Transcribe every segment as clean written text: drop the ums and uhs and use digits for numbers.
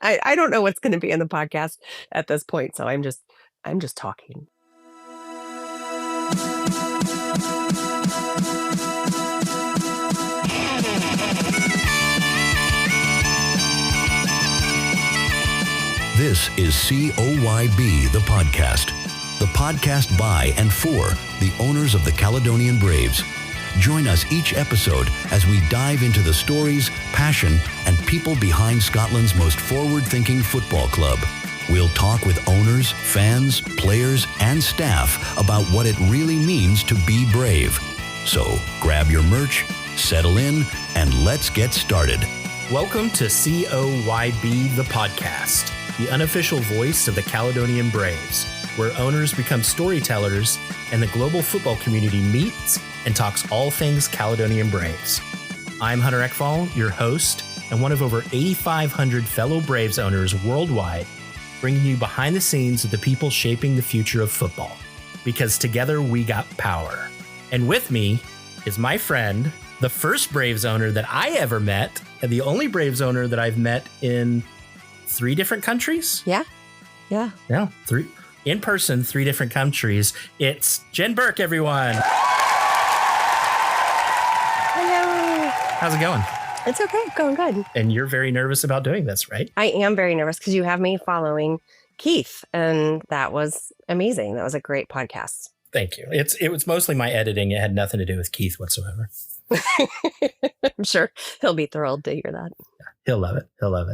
I don't know what's going to be in the podcast at this point, so I'm just talking. This is COYB, the podcast by and for the owners of the Caledonian Braves. Join us each episode as we dive into the stories, passion, and people behind Scotland's most forward-thinking football club. We'll talk with owners, fans, players, and staff about what it really means to be brave. So grab your merch, settle in, and let's get started. Welcome to COYB, the podcast, the unofficial voice of the Caledonian Braves, where owners become storytellers and the global football community meets and talks all things Caledonian Braves. I'm Hunter Ekfall, your host, and one of over 8,500 fellow Braves owners worldwide, bringing you behind the scenes of the people shaping the future of football. Because together we got power. And with me is my friend, the first Braves owner that I ever met, and the only Braves owner that I've met in 3 different countries. Yeah. 3 in person, 3 different countries. It's Jenn Burke, everyone. Hello. How's it going? It's okay. Going good. And you're very nervous about doing this, right? I am very nervous because you have me following Keith, and that was amazing. That was a great podcast. Thank you. It was mostly my editing. It had nothing to do with Keith whatsoever. I'm sure he'll be thrilled to hear that. Yeah, he'll love it.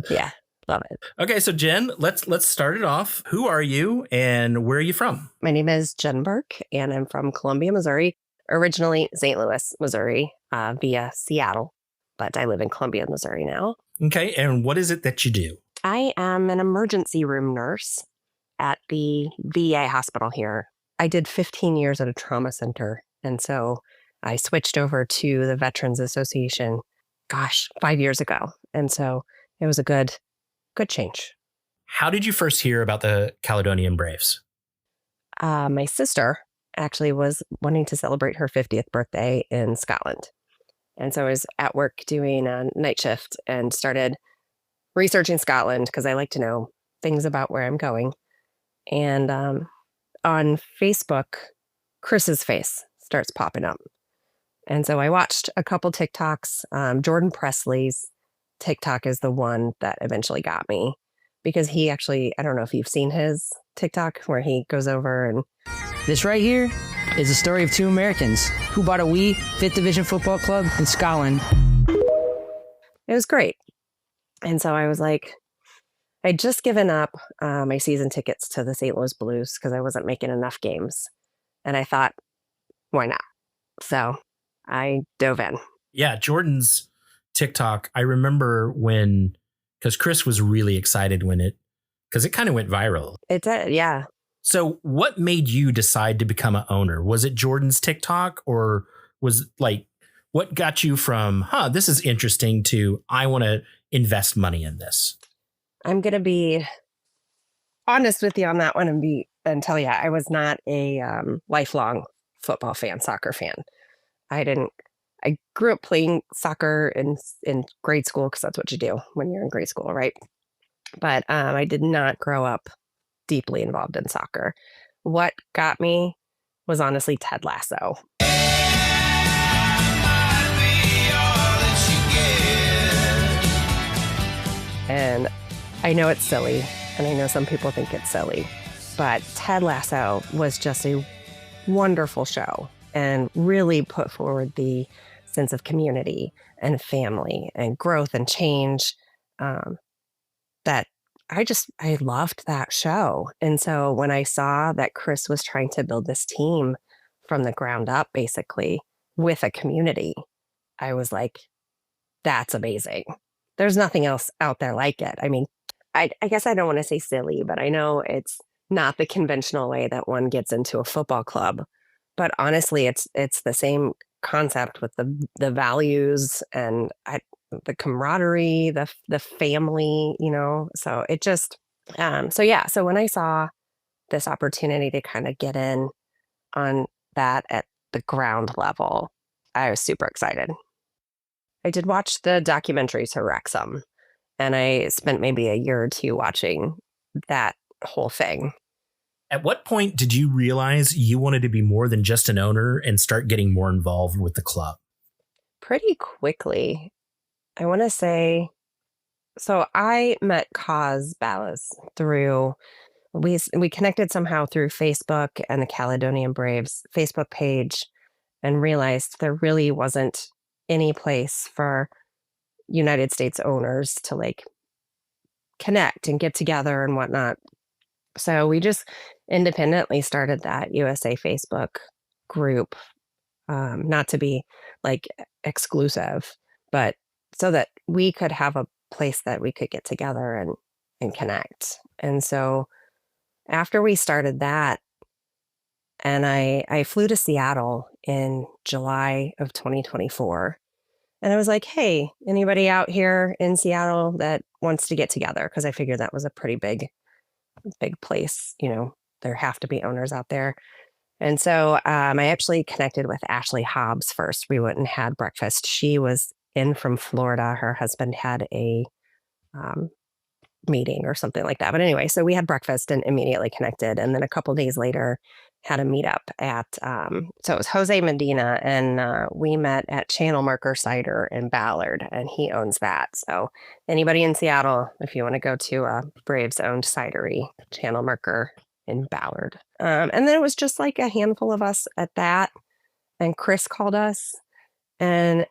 Yeah, love it. Okay, so Jenn, let's start it off. Who are you and where are you from? My name is Jenn Burke, and I'm from Columbia, Missouri. Originally St. Louis, Missouri, via Seattle, but I live in Columbia, Missouri now. Okay, and what is it that you do? I am an emergency room nurse at the VA hospital here. I did 15 years at a trauma center, and so I switched over to the Veterans Association, 5 years ago. And so it was a good change. How did you first hear about the Caledonian Braves? My sister actually was wanting to celebrate her 50th birthday in Scotland. And so I was at work doing a night shift and started researching Scotland because I like to know things about where I'm going. And on Facebook, Chris's face starts popping up. And so I watched a couple TikToks. Jordan Presley's TikTok is the one that eventually got me because he actually, I don't know if you've seen his TikTok where he goes over and... This right here is the story of 2 Americans who bought a wee 5th Division football club in Scotland. It was great. And so I was like, I'd just given up my season tickets to the St. Louis Blues because I wasn't making enough games. And I thought, why not? So I dove in. Yeah, Jordan's TikTok, I remember because Chris was really excited because it kind of went viral. It did, yeah. So what made you decide to become an owner? Was it Jordan's TikTok or what got you from, this is interesting to, I want to invest money in this? I'm going to be honest with you on that one and tell you, I was not a lifelong football fan, soccer fan. I grew up playing soccer in grade school because that's what you do when you're in grade school, right? But I did not grow up deeply involved in soccer. What got me was honestly Ted Lasso. And I know it's silly, and I know some people think it's silly, but Ted Lasso was just a wonderful show and really put forward the sense of community and family and growth and change that I loved that show. And so when I saw that Chris was trying to build this team from the ground up, basically with a community, I was like, that's amazing. There's nothing else out there like it. I mean, I guess I don't want to say silly, but I know it's not the conventional way that one gets into a football club. But honestly, it's the same concept with the values and the camaraderie, the family, so it just, so when I saw this opportunity to kind of get in on that at the ground level, I was super excited. I did watch the documentary to Wrexham, And I spent maybe a year or two watching that whole thing. At what point did you realize you wanted to be more than just an owner and start getting more involved with the club? Pretty quickly. I want to say, so I met Kaz Ballas through, we connected somehow through Facebook and the Caledonian Braves Facebook page, and realized there really wasn't any place for United States owners to like connect and get together and whatnot. So we just independently started that USA Facebook group, not to be like exclusive, but so that we could have a place that we could get together and connect. And so after we started that, and I flew to Seattle in July of 2024. And I was like, hey, anybody out here in Seattle that wants to get together? Because I figured that was a pretty big place. You know, there have to be owners out there. And so I actually connected with Ashley Hobbs first. We went and had breakfast. She was in from Florida. Her husband had a meeting or something like that. But anyway, so we had breakfast and immediately connected. And then a couple days later, had a meetup at, so it was Jose Medina, and we met at Channel Marker Cider in Ballard, and he owns that. So anybody in Seattle, if you want to go to a Braves-owned cidery, Channel Marker in Ballard. And then it was just like a handful of us at that, and Chris called us, and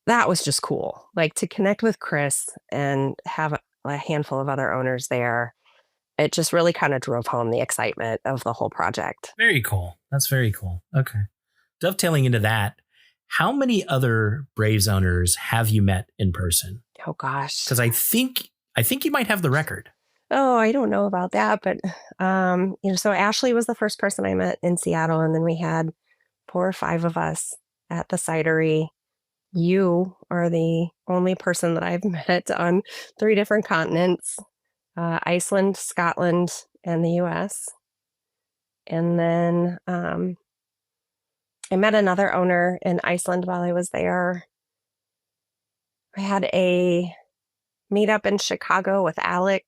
that was just cool. Like to connect with Chris and have a handful of other owners there. It just really kind of drove home the excitement of the whole project. Very cool. That's very cool. Okay. Dovetailing into that, how many other Braves owners have you met in person? Oh gosh. Because I think you might have the record. Oh, I don't know about that, but so Ashley was the first person I met in Seattle, and then we had 4 or 5 of us at the cidery. You are the only person that I've met on 3 different continents. Iceland, Scotland, and the US. And then I met another owner in Iceland while I was there. I had a meetup in Chicago with Alec,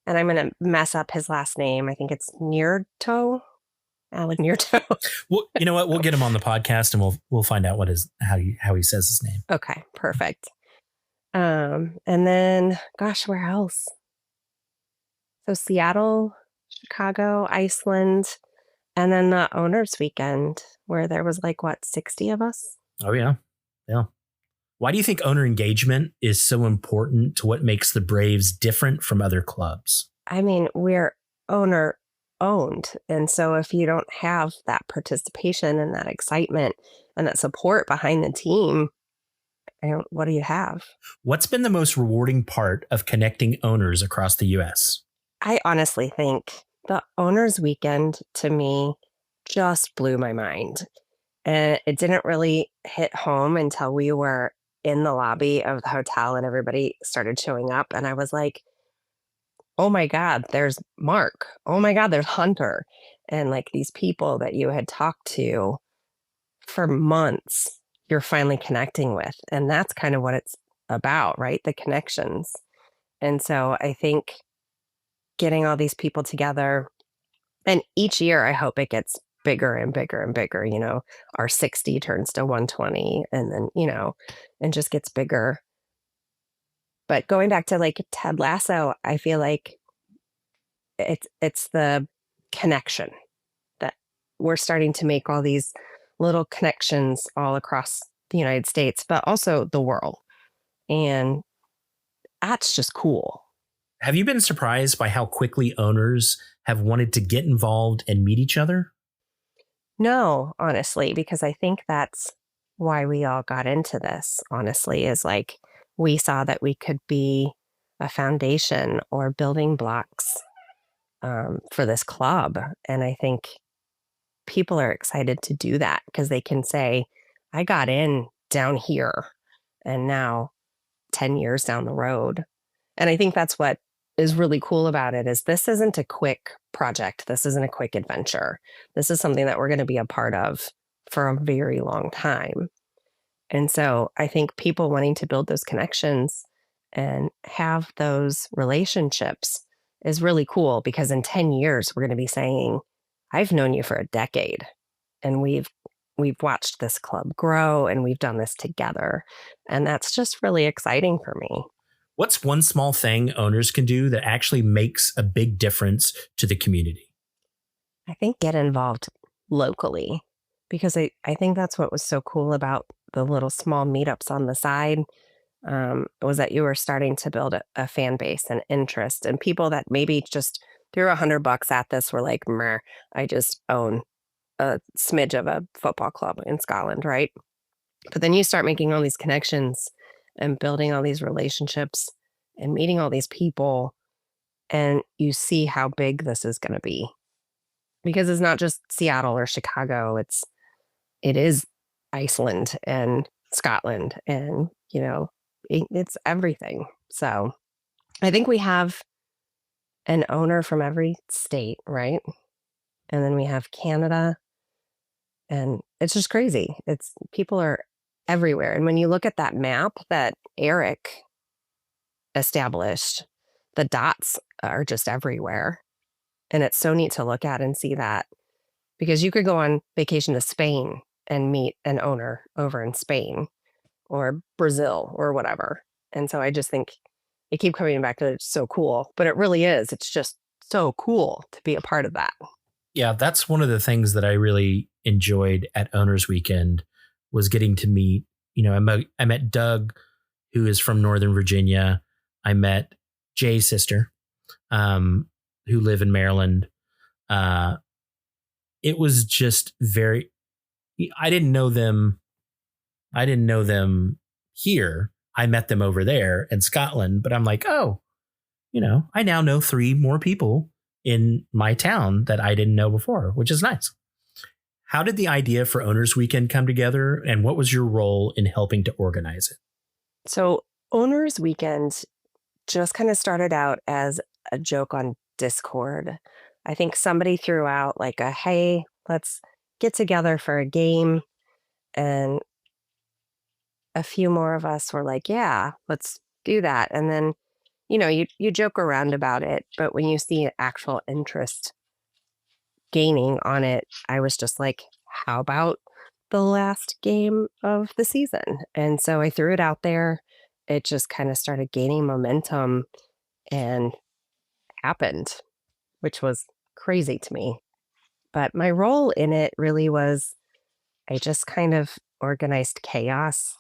and I'm going to mess up his last name. I think it's Nierto. Alec Nierto. Well, you know what? We'll get him on the podcast and we'll find out how he says his name. Okay, perfect. And then, gosh, where else? So Seattle, Chicago, Iceland, and then the owners weekend where there was 60 of us. Oh, yeah. Yeah. Why do you think owner engagement is so important to what makes the Braves different from other clubs? I mean, we're owner owned. And so if you don't have that participation and that excitement and that support behind the team, what do you have? What's been the most rewarding part of connecting owners across the U.S.? I honestly think the owners weekend to me just blew my mind. And it didn't really hit home until we were in the lobby of the hotel and everybody started showing up. And I was like, oh my God, there's Mark. Oh my God, there's Hunter. And these people that you had talked to for months, you're finally connecting with. And that's kind of what it's about, right? The connections. And so I think getting all these people together, and each year I hope it gets bigger and bigger and bigger. Our 60 turns to 120 and then, and just gets bigger. But going back to Ted Lasso, I feel like it's the connection that we're starting to make, all these little connections all across the United States, but also the world. And that's just cool. Have you been surprised by how quickly owners have wanted to get involved and meet each other? No, honestly, because I think that's why we all got into this, honestly, is we saw that we could be a foundation or building blocks for this club. And I think people are excited to do that because they can say, I got in down here and now 10 years down the road. And I think that's what is really cool about it is this isn't a quick project. This isn't a quick adventure. This is something that we're going to be a part of for a very long time. And so I think people wanting to build those connections and have those relationships is really cool, because in 10 years, we're going to be saying, I've known you for a decade, and we've watched this club grow, and we've done this together. And that's just really exciting for me. What's one small thing owners can do that actually makes a big difference to the community? I think get involved locally, because I think that's what was so cool about the little small meetups on the side, was that you were starting to build a fan base and interest, and people that maybe just threw $100 at this were like, meh, I just own a smidge of a football club in Scotland, right? But then you start making all these connections and building all these relationships and meeting all these people, and you see how big this is going to be. Because it's not just Seattle or Chicago, it is Iceland and Scotland, and it's everything. So I think we have an owner from every state, right? And then we have Canada, and it's just crazy. People are everywhere. And when you look at that map that Eric established, the dots are just everywhere. And it's so neat to look at and see that, because you could go on vacation to Spain and meet an owner over in Spain or Brazil or whatever. And so I just think I keep coming back to it's so cool, but it really is. It's just so cool to be a part of that. Yeah, that's one of the things that I really enjoyed at Owners Weekend was getting to meet, I met Doug, who is from Northern Virginia. I met Jay's sister, who live in Maryland. It was just I didn't know them here. I met them over there in Scotland, but I'm like, oh, I now know 3 more people in my town that I didn't know before, which is nice. How did the idea for Owners Weekend come together, and what was your role in helping to organize it? So Owners Weekend just kind of started out as a joke on Discord. I think somebody threw out like hey, let's get together for a game. And a few more of us were like, yeah, let's do that. And then, you joke around about it, but when you see actual interest gaining on it, I was just like, how about the last game of the season? And so I threw it out there. It just kind of started gaining momentum and happened, which was crazy to me. But my role in it really was, I just kind of organized chaos.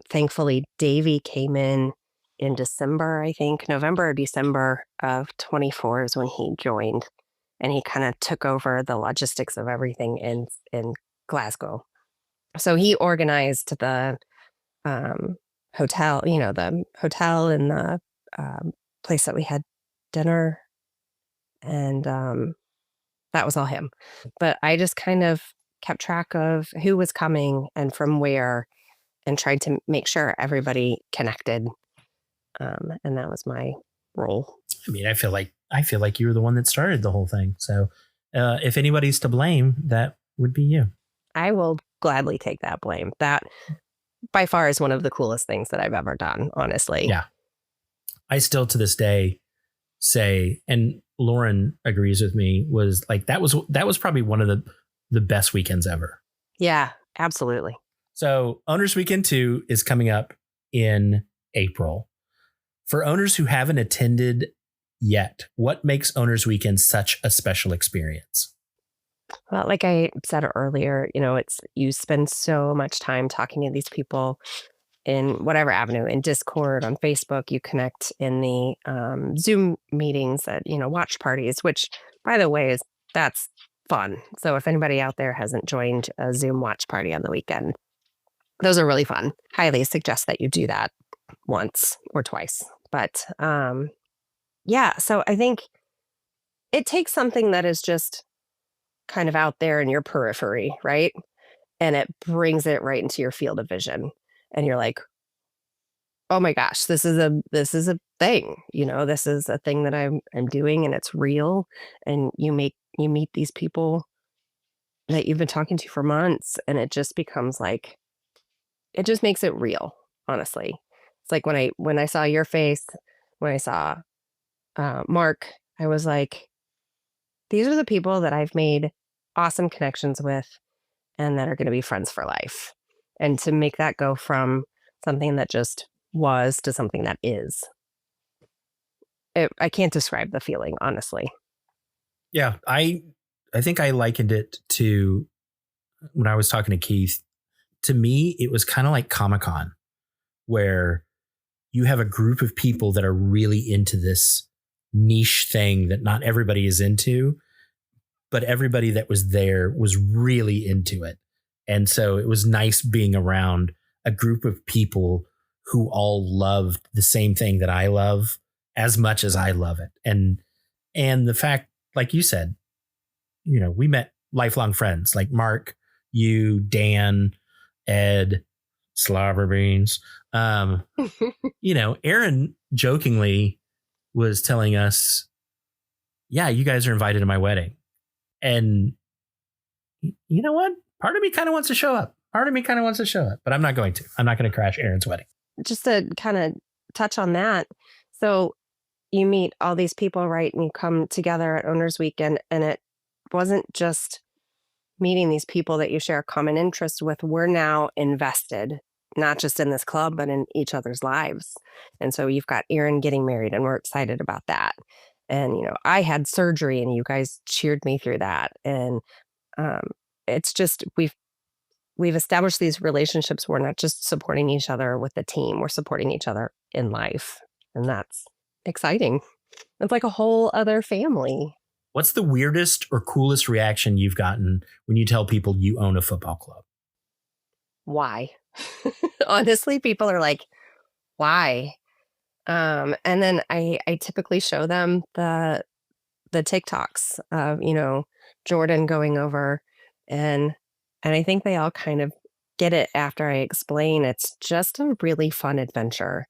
Thankfully, Davey came in December, I think, November or December of 24 is when he joined. And he kind of took over the logistics of everything in Glasgow. So he organized the hotel, the hotel and the place that we had dinner. And that was all him. But I just kind of kept track of who was coming and from where, and tried to make sure everybody connected. And that was my role. I mean, I feel like you were the one that started the whole thing. So if anybody's to blame, that would be you. I will gladly take that blame. That by far is one of the coolest things that I've ever done, honestly. Yeah. I still to this day say, and Lauren agrees with me, was like, that was probably one of the best weekends ever. Yeah, absolutely. So Owners Weekend 2 is coming up in April. For owners who haven't attended yet, what makes Owners Weekend such a special experience? Well, like I said earlier, you spend so much time talking to these people in whatever avenue, in Discord, on Facebook. You connect in the Zoom meetings at, watch parties, which, by the way, that's fun. So if anybody out there hasn't joined a Zoom watch party on the weekend, those are really fun. Highly suggest that you do that once or twice. But so I think it takes something that is just kind of out there in your periphery, right? And it brings it right into your field of vision. And you're like, oh my gosh, this is a thing, this is a thing that I'm doing, and it's real. And you meet these people that you've been talking to for months, and it just becomes like, it just makes it real, honestly. It's like when I saw your face, when I saw Mark, I was like, these are the people that I've made awesome connections with and that are going to be friends for life. And to make that go from something that just was to something that is, I can't describe the feeling, honestly. Yeah, I think I likened it to when I was talking to Keith. To me, it was kind of like Comic-Con, where you have a group of people that are really into this niche thing that not everybody is into, but everybody that was there was really into it. And so it was nice being around a group of people who all loved the same thing that I love as much as I love it. And the fact, like you said, we met lifelong friends like Mark, you, Dan, Ed, Slobber Beans. Aaron jokingly was telling us, yeah, you guys are invited to my wedding. And you know what? Part of me kind of wants to show up. But I'm not going to. I'm not going to crash Aaron's wedding. Just to kind of touch on that. So you meet all these people, right? And you come together at Owners Weekend, and it wasn't just meeting these people that you share a common interest with. We're now invested, not just in this club, but in each other's lives. And so you've got Aaron getting married, and we're excited about that. And, I had surgery, and you guys cheered me through that. And it's just, we've established these relationships. We're not just supporting each other with the team, we're supporting each other in life. And that's exciting. It's like a whole other family. What's the weirdest or coolest reaction you've gotten when you tell people you own a football club? Why? Honestly, people are like, why? And then I typically show them the TikToks of, Jordan going over, and I think they all kind of get it after I explain. It's just a really fun adventure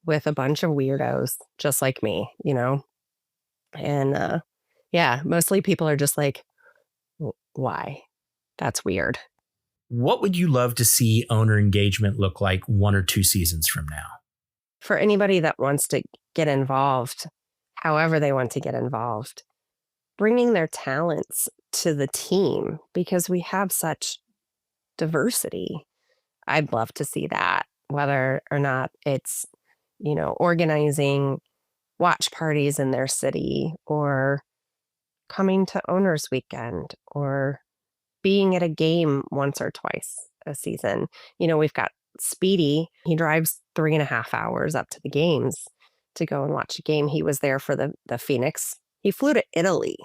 with a bunch of weirdos just like me, and yeah, mostly people are just like, why? That's weird. What would you love to see owner engagement look like 1 or 2 seasons from now? For anybody that wants to get involved, however they want to get involved, bringing their talents to the team, because we have such diversity. I'd love to see that, whether or not it's, organizing watch parties in their city, or coming to Owners Weekend, or being at a game once or twice a season. We've got Speedy. He drives 3.5 hours up to the games to go and watch a game. He was there for the Phoenix. He flew to Italy,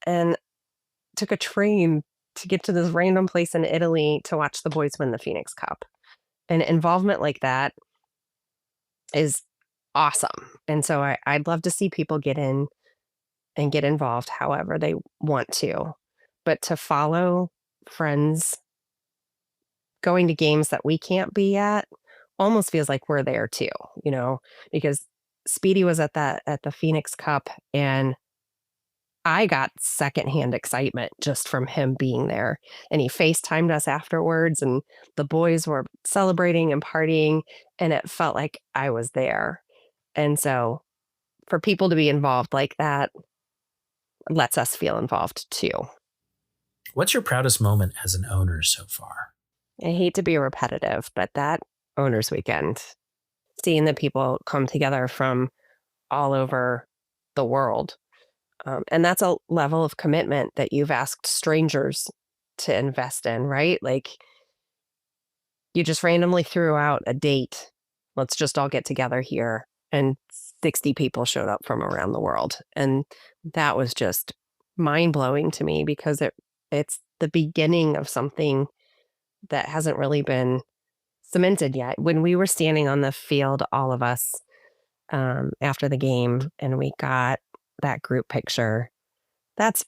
and took a train to get to this random place in Italy to watch the boys win the Phoenix Cup. And involvement like that is awesome. And so I'd love to see people get in and get involved however they want to. But to follow friends going to games that we can't be at almost feels like we're there too, because Speedy was at the Phoenix Cup, and I got secondhand excitement just from him being there. And he FaceTimed us afterwards, and the boys were celebrating and partying, and it felt like I was there. And so for people to be involved like that lets us feel involved too. What's your proudest moment as an owner so far? I hate to be repetitive, but that Owners Weekend, seeing the people come together from all over the world. And that's a level of commitment that you've asked strangers to invest in, right? Like, you just randomly threw out a date. Let's just all get together here. And 60 people showed up from around the world. And that was just mind-blowing to me, because it's the beginning of something that hasn't really been cemented yet. When we were standing on the field, all of us, after the game, and we got that group picture, that's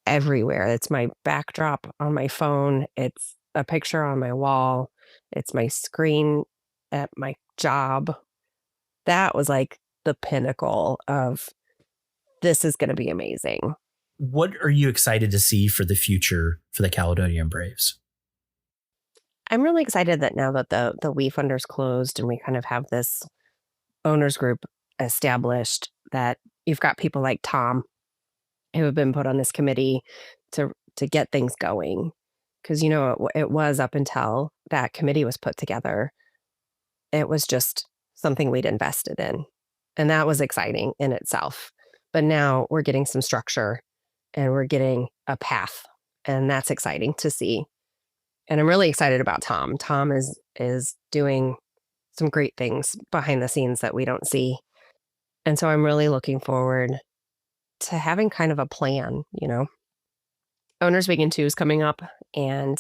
everywhere. It's my backdrop on my phone. It's a picture on my wall. It's my screen at my job. That was like the pinnacle of, this is going to be amazing. What are you excited to see for the future for the Caledonian Braves? I'm really excited that now that the We Funders closed and we kind of have this owners group established, that you've got people like Tom who have been put on this committee to get things going. Because, it was up until that committee was put together, it was just something we'd invested in. And that was exciting in itself. But now we're getting some structure and we're getting a path. And that's exciting to see. And I'm really excited about Tom. Tom is doing some great things behind the scenes that we don't see. And so I'm really looking forward to having kind of a plan. Owners Weekend 2 is coming up, and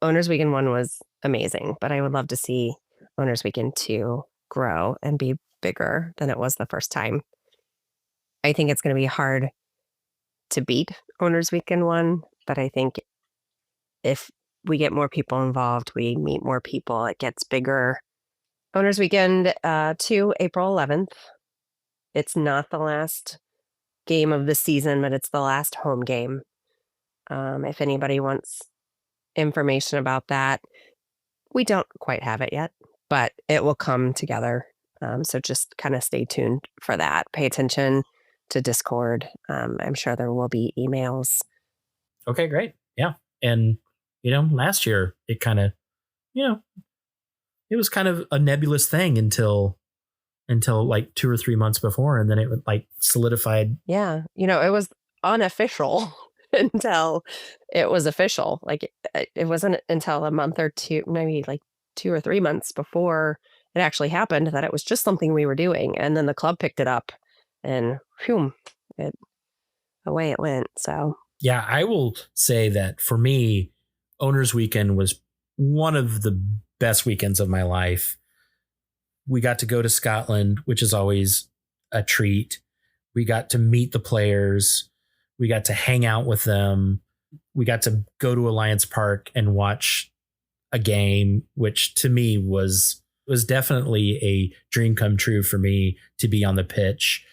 Owners Weekend 1 was amazing, but I would love to see Owners Weekend 2 grow and be bigger than it was the first time. I think it's going to be hard to beat Owners Weekend 1, but I think if we get more people involved, we meet more people, it gets bigger. Owners Weekend 2, April 11th. It's not the last game of the season, but it's the last home game. If anybody wants information about that, we don't quite have it yet, but it will come together. So just kind of stay tuned for that. Pay attention to Discord. I'm sure there will be emails. Okay, great. Yeah. And, last year it kind of, it was kind of a nebulous thing until like 2 or 3 months before. And then it like solidified. Yeah. It was unofficial until it was official. Like it wasn't until a month or two, maybe like 2 or 3 months before it actually happened, that it was just something we were doing. And then the club picked it up and away it went. So yeah, I will say that for me, Owners Weekend was one of the best weekends of my life. We got to go to Scotland, which is always a treat. We got to meet the players. We got to hang out with them. We got to go to Alliance Park and watch a game, which to me was definitely a dream come true for me to be on the pitch.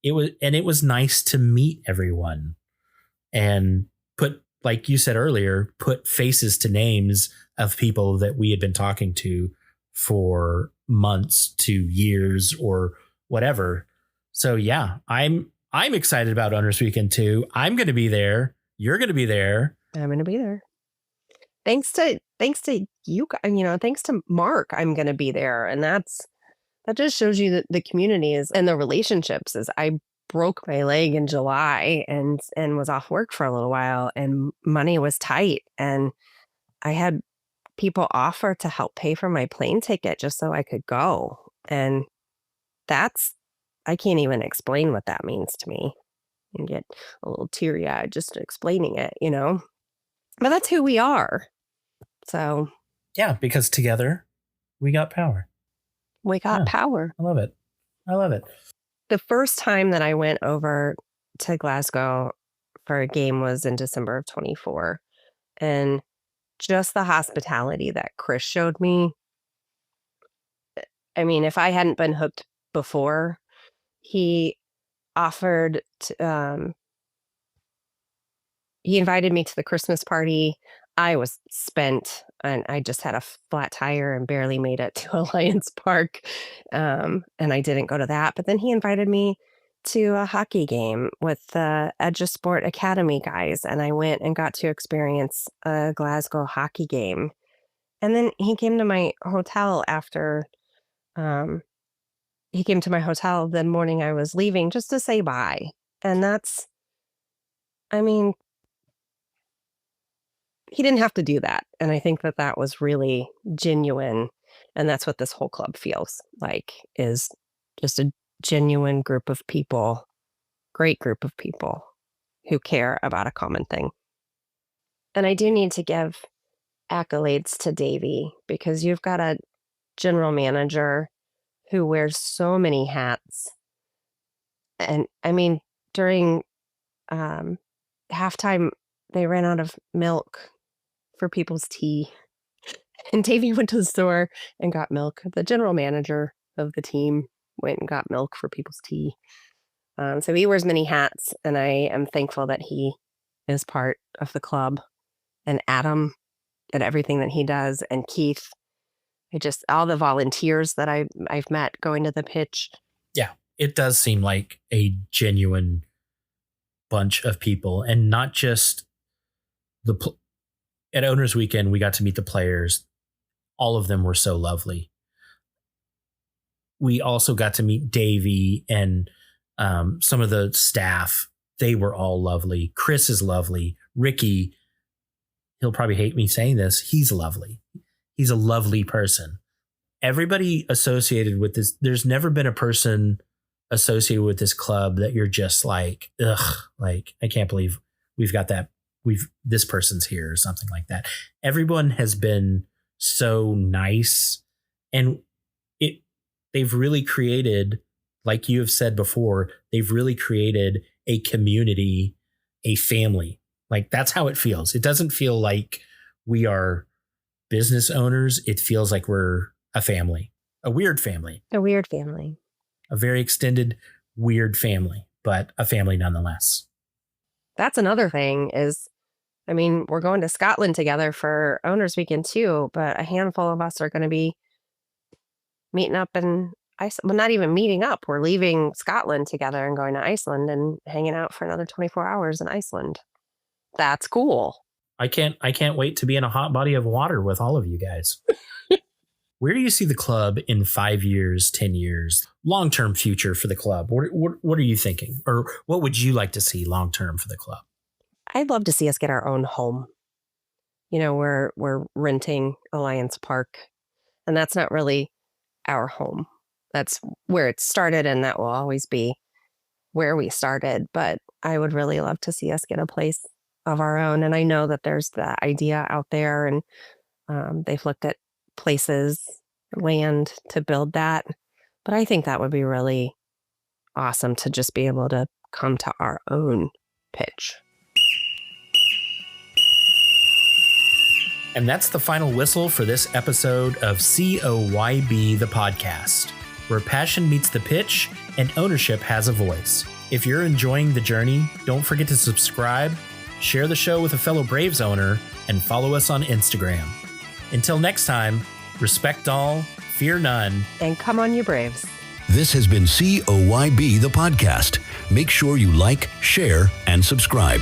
It was nice to meet everyone and put, like you said earlier, put faces to names of people that we had been talking to for months to years or whatever. So yeah, I'm excited about Owners Weekend 2. I'm going to be there. You're going to be there. I'm going to be there. Thanks to you, thanks to Mark, I'm going to be there. And that just shows you that the community is, and the relationships is. I broke my leg in July and was off work for a little while, and money was tight. And I had people offer to help pay for my plane ticket just so I could go. And I can't even explain what that means to me, and get a little teary-eyed just explaining it, but that's who we are. So yeah, because together we got power. We got power. I love it. The first time that I went over to Glasgow for a game was in December of 24. And just the hospitality that Chris showed me. I mean, if I hadn't been hooked before, he offered he invited me to the Christmas party. I was spent and I just had a flat tire and barely made it to Alliance Park. And I didn't go to that. But then he invited me to a hockey game with the Edgesport Academy guys. And I went and got to experience a Glasgow hockey game. And then he came to my hotel after, he came to my hotel the morning I was leaving just to say bye. And he didn't have to do that. And I think that was really genuine. And that's what this whole club feels like, is just a genuine group of people, great group of people who care about a common thing. And I do need to give accolades to Davey, because you've got a general manager who wears so many hats. And during halftime, they ran out of milk for people's tea. And Davey went to the store and got milk. The general manager of the team went and got milk for people's tea. So he wears many hats, and I am thankful that he is part of the club. And Adam at everything that he does. And Keith, all the volunteers that I've met going to the pitch. Yeah, it does seem like a genuine bunch of people, and not just at Owners Weekend, we got to meet the players. All of them were so lovely. We also got to meet Davey and some of the staff. They were all lovely. Chris is lovely. Ricky, he'll probably hate me saying this. He's lovely. He's a lovely person. Everybody associated with this, there's never been a person associated with this club that you're just like, ugh, like, I can't believe we've got that. This person's here or something like that. Everyone has been so nice, and they've really created, like you have said before, they've really created a community, a family. Like, that's how it feels. It doesn't feel like we are business owners. It feels like we're a family, a weird family, A weird family. a very extended, weird family, but a family nonetheless. That's another thing is, I mean, we're going to Scotland together for Owners Weekend too, but a handful of us are going to be meeting up in Iceland. Well, not even meeting up. We're leaving Scotland together and going to Iceland and hanging out for another 24 hours in Iceland. That's cool. I can't wait to be in a hot body of water with all of you guys. Where do you see the club in 5 years, 10 years, long-term future for the club? What are you thinking? Or what would you like to see long-term for the club? I'd love to see us get our own home. You know, we're renting Alliance Park, and that's not really our home. That's where it started, and that will always be where we started. But I would really love to see us get a place of our own. And I know that there's the idea out there, and they've looked at places, land to build that. But I think that would be really awesome to just be able to come to our own pitch. And that's the final whistle for this episode of COYB, the podcast, where passion meets the pitch and ownership has a voice. If you're enjoying the journey, don't forget to subscribe, share the show with a fellow Braves owner, and follow us on Instagram. Until next time, respect all, fear none, And come on, you Braves. This has been COYB, the podcast. Make sure you like, share, and subscribe.